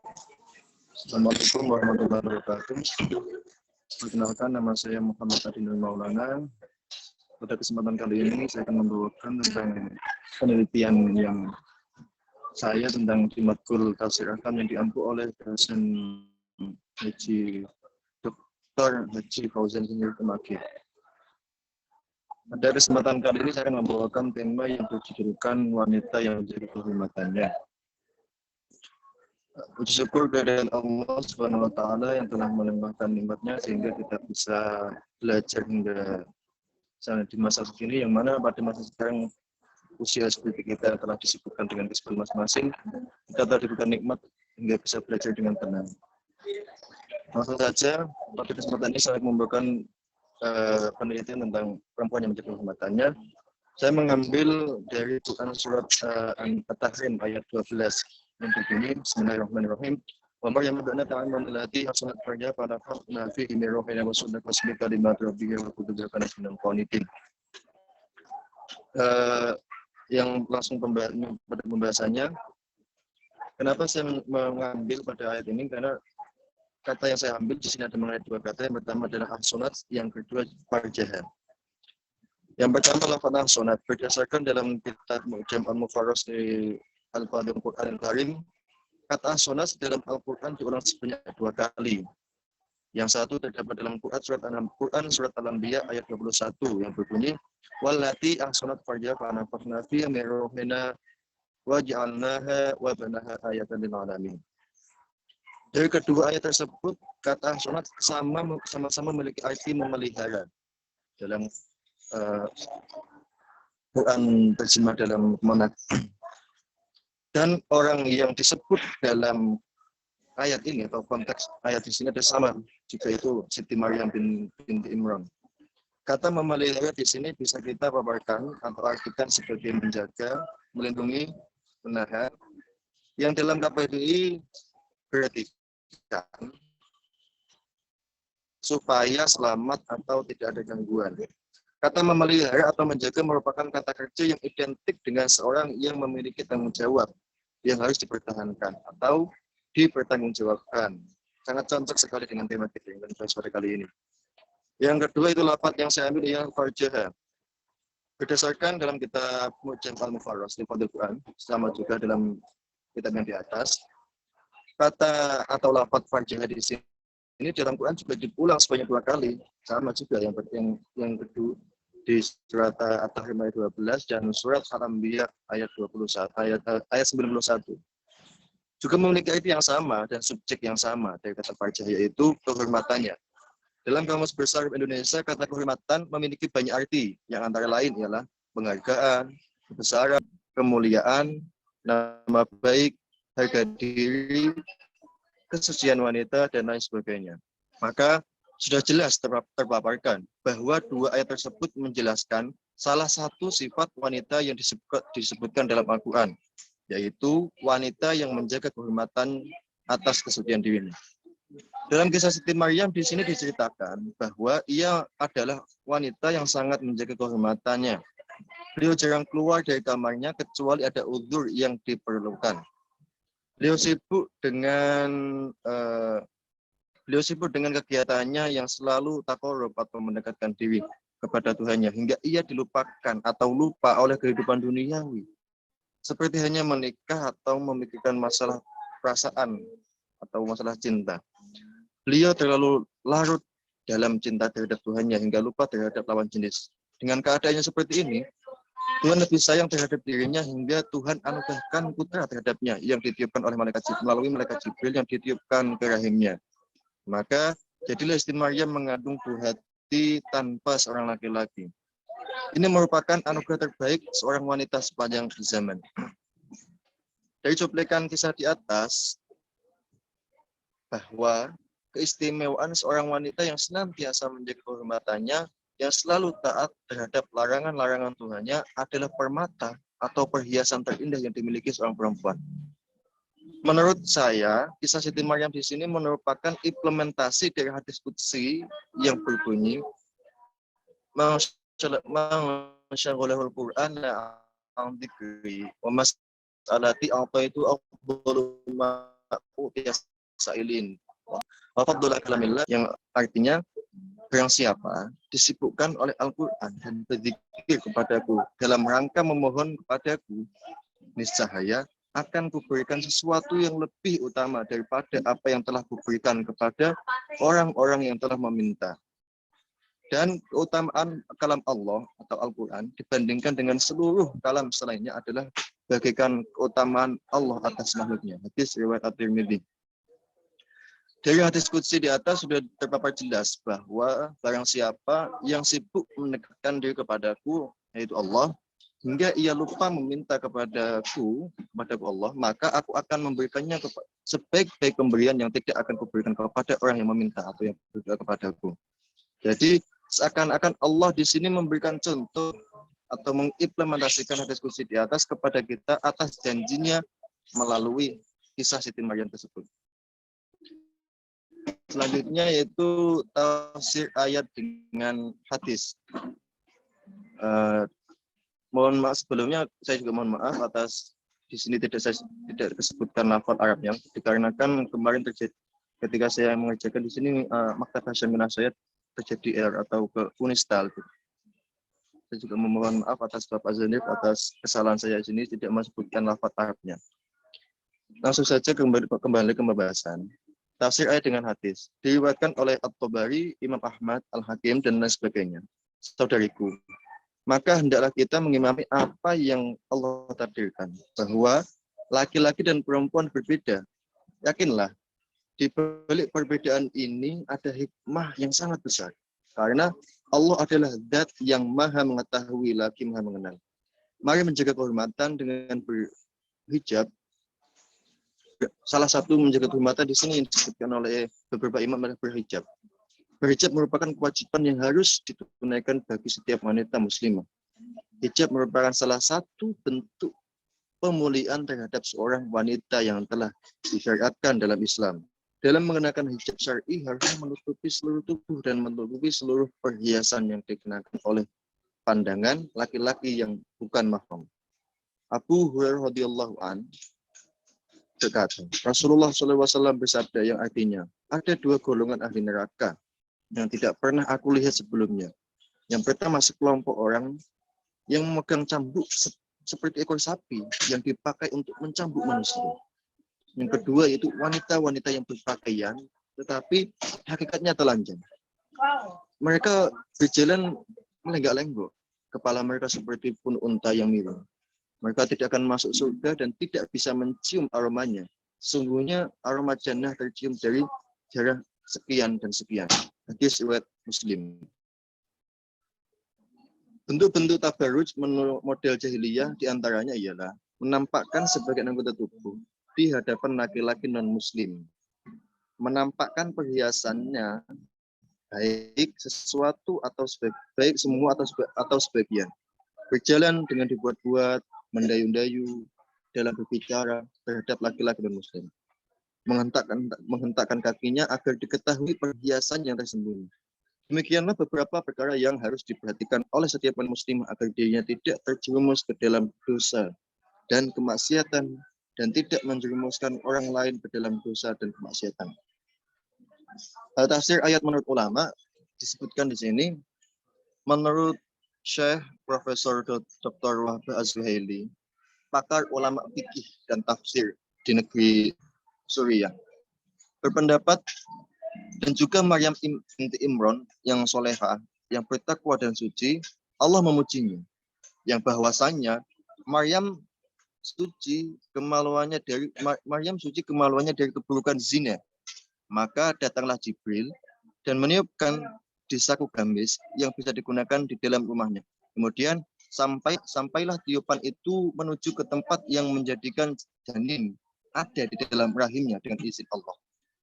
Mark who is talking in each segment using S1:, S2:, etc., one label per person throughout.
S1: Assalamualaikum warahmatullahi wabarakatuh. Perkenalkan, nama saya Muhammad Adinur Maulana. Pada kesempatan kali ini saya akan membawakan tentang penelitian yang saya tentang di matkul tafsir Ahkam yang diampu oleh dosen Haji Dr. Haji Fauzan Sinir Kemaki. Pada kesempatan kali ini saya akan membawakan tema yang berjudulkan wanita yang menjadi kehormatannya. Puji syukur kepada Allah Subhanahu wa taala yang telah melimpahkan nikmatnya sehingga kita bisa belajar hingga di masa kini, yang mana pada masa sekarang usia seperti kita telah disibukkan dengan kesibukan masing-masing, kita telah diberikan nikmat hingga bisa belajar dengan tenang. Langsung saja, pada kesempatan ini saya membawakan penelitian tentang perempuan yang menjadi kehormatannya. Saya mengambil dari Quran surat At-Tahrim ayat 12 yang berbunyi, Bismillahirrahmanirrahim. Wa Maryam ibnat Imran allati hasanat farjaha fa nafakhna fihi min ruhina wa sunnat wasmi kalimat rabbika wa kutubihi kana minal qanitin. Yang langsung pada pembahasannya. Kenapa saya mengambil pada ayat ini? Karena kata yang saya ambil di sini ada mengenai dua kata. Yang pertama adalah ahsanat, yang kedua farjaha. Yang pertama lafaz ahsanat berdasarkan dalam kitab Mu'jam al-Mufarras di Al-Fadhil Quran Al-Karim, kata ahsanat dalam Al-Quran diulang sebanyak 2 kali. Yang satu terdapat dalam Quran surat Al-Anbiya ayat 21 yang berbunyi, wallati ahsanat farjaha fa nafakhna fiha min ruhina wa ja'alnaha wa banaha ayatan lil alamin. Dari kedua ayat tersebut, kata ahsanat sama-sama memiliki arti memelihara. Dalam Quran terjemah dalam Monat. Dan orang yang disebut dalam ayat ini atau konteks ayat di sini ada sama, jika itu Siti Maryam binti Imran. Kata memelihara di sini bisa kita paparkan atau artikan sebagai menjaga, melindungi, menahan. Yang dalam KBBI berarti supaya selamat atau tidak ada gangguan. Kata memelihara atau menjaga merupakan kata kerja yang identik dengan seorang yang memiliki tanggung jawab yang harus dipertahankan atau dipertanggungjawabkan. Sangat cocok sekali dengan tema kita yang kita pada kali ini. Yang kedua itu lafaz yang saya ambil yang farjaha. Berdasarkan dalam kitab Mu'jam al-Mufarras di Fadhil Quran, sama juga dalam kitab yang di atas, kata atau lafaz farjaha di sini ini dalam Quran juga diulang sebanyak 2 kali, sama juga yang kedua di surat At-Tahrim ayat 12 dan surat Al-Anbiya ayat 21 ayat 91. Juga memiliki arti yang sama dan subjek yang sama dari kata farjah, yaitu kehormatannya. Dalam Kamus Besar Indonesia, kata kehormatan memiliki banyak arti, yang antara lain ialah penghargaan, kebesaran, kemuliaan, nama baik, harga diri, kesucian wanita, dan lain sebagainya. Maka sudah jelas terpaparkan bahwa 2 ayat tersebut menjelaskan salah satu sifat wanita yang disebutkan dalam Al-Quran, yaitu wanita yang menjaga kehormatan atas kesucian dirinya. Dalam kisah Siti Maryam di sini diceritakan bahwa ia adalah wanita yang sangat menjaga kehormatannya. Beliau jarang keluar dari kamarnya kecuali ada uzur yang diperlukan. Beliau sibuk dengan kegiatannya yang selalu taqarrub atau mendekatkan diri kepada Tuhannya hingga ia dilupakan atau lupa oleh kehidupan duniawi. Seperti hanya menikah atau memikirkan masalah perasaan atau masalah cinta. Beliau terlalu larut dalam cinta terhadap Tuhannya hingga lupa terhadap lawan jenis. Dengan keadaannya seperti ini, Tuhan lebih sayang terhadap dirinya hingga Tuhan anugerahkan putra terhadapnya yang ditiupkan oleh melalui malaikat Jibril yang ditiupkan ke rahimnya. Maka jadilah Siti Maryam mengandung buah hati tanpa seorang laki-laki. Ini merupakan anugerah terbaik seorang wanita sepanjang zaman. Dari cuplikan kisah di atas, bahwa keistimewaan seorang wanita yang senantiasa menjaga kehormatannya, yang selalu taat terhadap larangan-larangan Tuhannya adalah permata atau perhiasan terindah yang dimiliki seorang perempuan. Menurut saya, kisah Siti Maryam di sini merupakan implementasi dari hadis qudsi yang berbunyi, "Masyaghalahul Qur'an la an dzikri wa mas'alati apa itu afdalu ma utiyas sa'ilin. Wa fadlul kalamillah, yang artinya barang siapa disibukkan oleh Al-Quran dan berzikir kepadaku dalam rangka memohon kepadaku, niscaya akan kuberikan sesuatu yang lebih utama daripada apa yang telah kuberikan kepada orang-orang yang telah meminta. Dan keutamaan kalam Allah atau Al-Quran dibandingkan dengan seluruh kalam selainnya adalah bagaikan keutamaan Allah atas makhluknya. Hadis riwayat At-Tirmidzi. Dari hadis qudsi di atas sudah terpapar jelas bahwa barang siapa yang sibuk mendekatkan diri kepadaku, yaitu Allah, hingga ia lupa meminta kepadaku Allah, maka aku akan memberikannya sebaik-baik pemberian yang tidak akan kuberikan kepada orang yang meminta atau yang berdoa kepadaku. Jadi seakan-akan Allah di sini memberikan contoh atau mengimplementasikan hadis qudsi di atas kepada kita atas janjinya melalui kisah Siti Maryam tersebut. Selanjutnya yaitu tafsir ayat dengan hadis. Mohon maaf sebelumnya, saya juga mohon maaf atas di sini tidak disebutkan lafaz Arabnya, dikarenakan kemarin terjadi ketika saya mengerjakan di sini Maktab Hasyamiyah saya terjadi error atau ke Unistal. Saya juga memohon maaf atas Bapak Zanif atas kesalahan saya di sini tidak menyebutkan lafaz Arabnya. Langsung saja kembali ke pembahasan. Tafsir ayat dengan hadis diriwayatkan oleh At-Tabari, Imam Ahmad, Al-Hakim dan lain sebagainya. Saudariku, maka hendaklah kita mengimami apa yang Allah takdirkan, bahwa laki-laki dan perempuan berbeda. Yakinlah, di balik perbedaan ini ada hikmah yang sangat besar. Karena Allah adalah zat yang maha mengetahui lagi maha mengenal. Mari menjaga kehormatan dengan berhijab. Salah satu menjaga kehormatan di sini yang disebutkan oleh beberapa imam adalah berhijab. Berhijab merupakan kewajiban yang harus ditunaikan bagi setiap wanita muslimah. Hijab merupakan salah satu bentuk pemuliaan terhadap seorang wanita yang telah disyariatkan dalam Islam. Dalam mengenakan hijab syar'i harus menutupi seluruh tubuh dan menutupi seluruh perhiasan yang dikenakan oleh pandangan laki-laki yang bukan mahram. Abu Hurairah radhiyallahu anhu berkata, Rasulullah SAW bersabda yang artinya, ada dua golongan ahli neraka yang tidak pernah aku lihat sebelumnya. Yang pertama sekelompok orang yang memegang cambuk seperti ekor sapi yang dipakai untuk mencambuk manusia. Yang kedua yaitu wanita-wanita yang berpakaian tetapi hakikatnya telanjang. Mereka berjalan melenggak-lenggok, kepala mereka seperti pun unta yang miring. Mereka tidak akan masuk surga dan tidak bisa mencium aromanya. Sungguhnya aroma jannah tercium dari jarak sekian dan sekian. Hadis riwayat Muslim. Bentuk-bentuk tabarruj model jahiliyah diantaranya ialah menampakkan sebagian anggota tubuh di hadapan laki-laki non-muslim. Menampakkan perhiasannya baik sesuatu atau baik semua atau sebagian. Berjalan dengan dibuat-buat, mendayu-dayu dalam berbicara terhadap laki-laki dan muslim. Menghentakkan kakinya agar diketahui perhiasan yang tersembunyi. Demikianlah beberapa perkara yang harus diperhatikan oleh setiap muslim agar dirinya tidak terjerumus ke dalam dosa dan kemaksiatan dan tidak menjerumuskan orang lain ke dalam dosa dan kemaksiatan. Tafsir ayat menurut ulama disebutkan di sini, menurut Syekh Profesor Dr. Wahab Az-Zuhaili, pakar ulama fikih dan tafsir di negeri Suriah, berpendapat dan juga Maryam binti Imran yang solehah, yang bertakwa dan suci, Allah memujinya, yang bahwasannya Maryam suci kemaluannya dari keburukan zina. Maka datanglah Jibril dan meniupkan di saku gamis yang bisa digunakan di dalam rumahnya. Kemudian sampailah tiupan itu menuju ke tempat yang menjadikan janin ada di dalam rahimnya dengan izin Allah.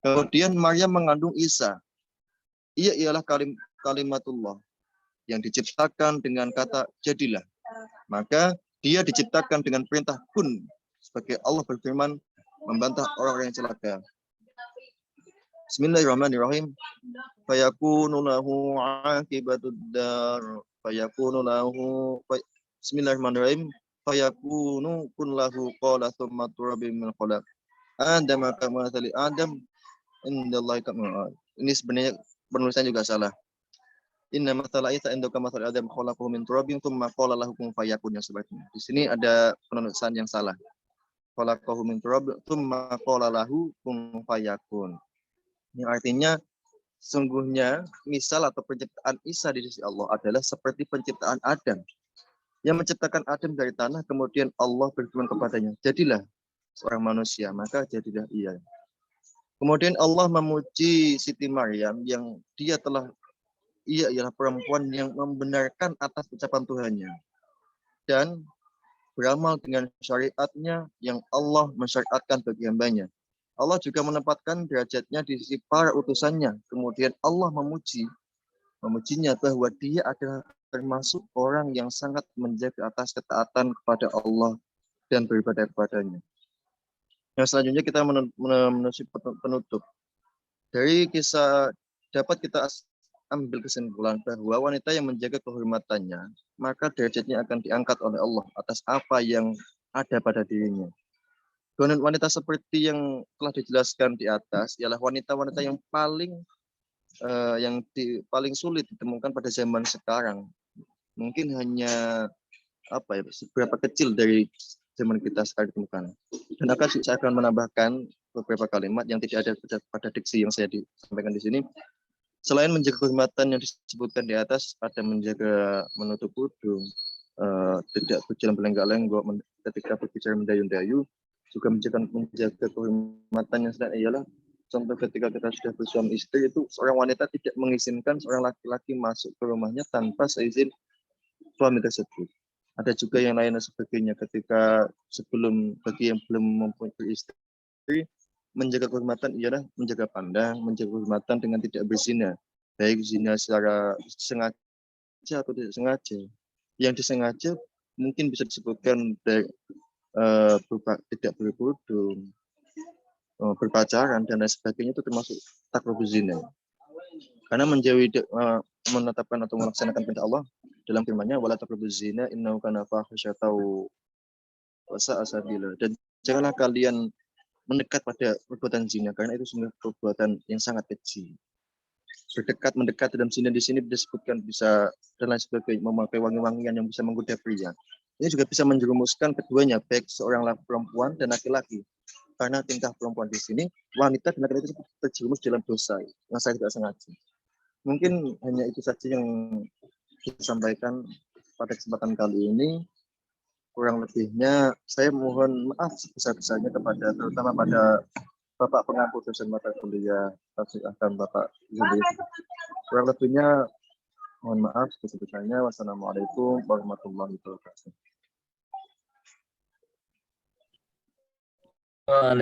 S1: Kemudian Maryam mengandung Isa. Ia ialah kalimatullah yang diciptakan dengan kata jadilah. Maka dia diciptakan dengan perintah kun, sebagai Allah berfirman membantah orang-orang yang celaka. Bismillahirrahmanirrahim. Fayakunu lahu aqibatud dar. Bismillahirrahmanirrahim. Fayakunu kun lahu qala thumma turabim min khalaq. Adam kama mathali Adam indallahi kama. Ini sebenarnya penulisan juga salah. Inna mathala Isa indaka mathali Adam khalaqahu min turabin tsumma qala lahu kun fayakun, yang sebaiknya. Di sini ada penulisan yang salah. Khalaqahu min turabin tsumma qala lahu kun fayakun. Yang artinya sungguhnya misal atau penciptaan Isa di sisi Allah adalah seperti penciptaan Adam. Yang menciptakan Adam dari tanah, kemudian Allah berfirman kepadanya, jadilah seorang manusia, maka jadilah ia. Kemudian Allah memuji Siti Maryam yang ia ialah perempuan yang membenarkan atas ucapan Tuhannya dan beramal dengan syariatnya yang Allah mensyariatkan bagi hambanya. Allah juga menempatkan derajatnya di sisi para utusannya. Kemudian Allah memujinya bahwa dia adalah termasuk orang yang sangat menjaga atas ketaatan kepada Allah dan beribadah kepadanya. Yang selanjutnya kita menuju penutup. Dari kisah dapat kita ambil kesimpulan bahwa wanita yang menjaga kehormatannya, maka derajatnya akan diangkat oleh Allah atas apa yang ada pada dirinya. Dan wanita seperti yang telah dijelaskan di atas ialah wanita-wanita yang paling sulit ditemukan pada zaman sekarang. Mungkin hanya seberapa kecil dari zaman kita sekarang ditemukan. Dan saya akan menambahkan beberapa kalimat yang tidak ada pada diksi yang saya disampaikan di sini. Selain menjaga kehormatan yang disebutkan di atas, ada menjaga menutup hidung, tidak berjalan berlenggak-lenggok ketika berbicara mendayu-dayu, juga menjaga kehormatan yang sedang ialah contoh ketika kita sudah bersuami istri, itu seorang wanita tidak mengizinkan seorang laki-laki masuk ke rumahnya tanpa seizin suami tersebut. Ada juga yang lain dan sebagainya ketika bagi yang belum mempunyai istri, menjaga kehormatan ialah menjaga pandang, menjaga kehormatan dengan tidak berzina, baik zina secara sengaja atau tidak sengaja. Yang disengaja mungkin bisa disebutkan dari tidak berkerudung, berpacaran dan lain sebagainya, itu termasuk takrubuz zina. Karena menjauhi menetapkan atau melaksanakan perintah Allah dalam firman-Nya, wala taqrabuz zina innahu kana fahisyatan wa sa'a sabila. Dan janganlah kalian mendekat pada perbuatan zina karena itu sebenarnya perbuatan yang sangat kecil. Mendekat dalam zina di sini disebutkan bisa dan lain sebagainya, memakai wangi-wangian yang bisa menggoda pria. Ini juga bisa menjerumuskan keduanya, baik seorang perempuan dan laki-laki. Karena tingkah perempuan di sini, wanita dan laki-laki itu terjerumus dalam dosa yang saya tidak sengaja. Mungkin hanya itu saja yang disampaikan pada kesempatan kali ini. Kurang lebihnya saya mohon maaf sebesar-besarnya terutama pada Bapak pengampu dosen mata kuliah akan Bapak Zubir. Kurang lebihnya mohon maaf sebesar-besarnya. Wassalamualaikum warahmatullahi wabarakatuh.